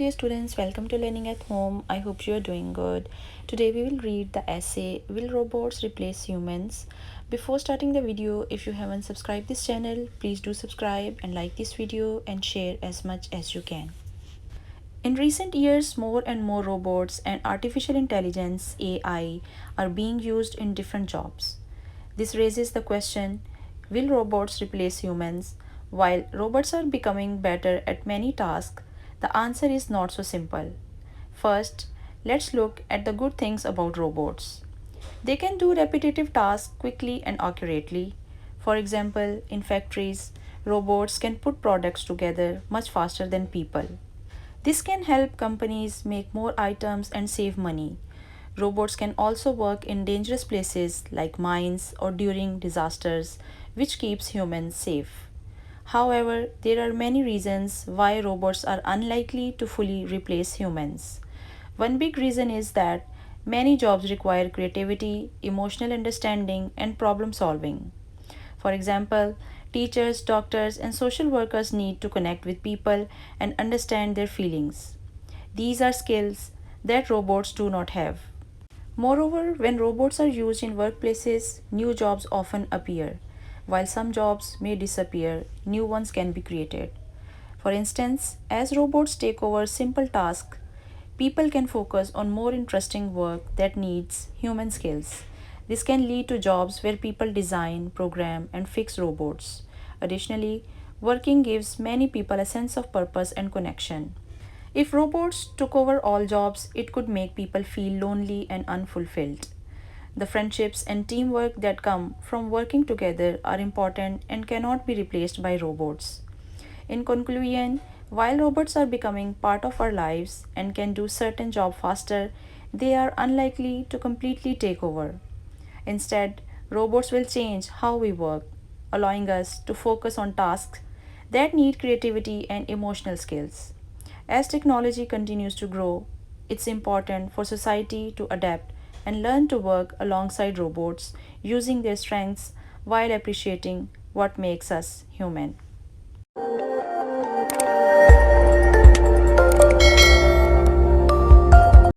dear students, welcome to Learning at Home. I hope you are doing good. Today we will read the essay Will Robots Replace Humans? Before starting the video, if you haven't subscribed this channel, please do subscribe and like this video and share as much as you can. In recent years, more and more robots and artificial intelligence AI are being used in different jobs. This raises the question, will robots replace humans? While robots are becoming better at many tasks, the answer is not so simple. First, let's look at the good things about robots. They can do repetitive tasks quickly and accurately. For example, in factories, robots can put products together much faster than people. This can help companies make more items and save money. Robots can also work in dangerous places like mines or during disasters, which keeps humans safe. However, there are many reasons why robots are unlikely to fully replace humans. One big reason is that many jobs require creativity, emotional understanding, and problem solving. For example, teachers, doctors, and social workers need to connect with people and understand their feelings. These are skills that robots do not have. Moreover, when robots are used in workplaces, new jobs often appear. While some jobs may disappear, new ones can be created. For instance, as robots take over simple tasks, people can focus on more interesting work that needs human skills. This can lead to jobs where people design, program, and fix robots. Additionally, working gives many people a sense of purpose and connection. If robots took over all jobs, it could make people feel lonely and unfulfilled. The friendships and teamwork that come from working together are important and cannot be replaced by robots. In conclusion, while robots are becoming part of our lives and can do certain jobs faster, they are unlikely to completely take over. Instead, robots will change how we work, allowing us to focus on tasks that need creativity and emotional skills. As technology continues to grow, it's important for society to adapt and learn to work alongside robots using their strengths while appreciating what makes us human.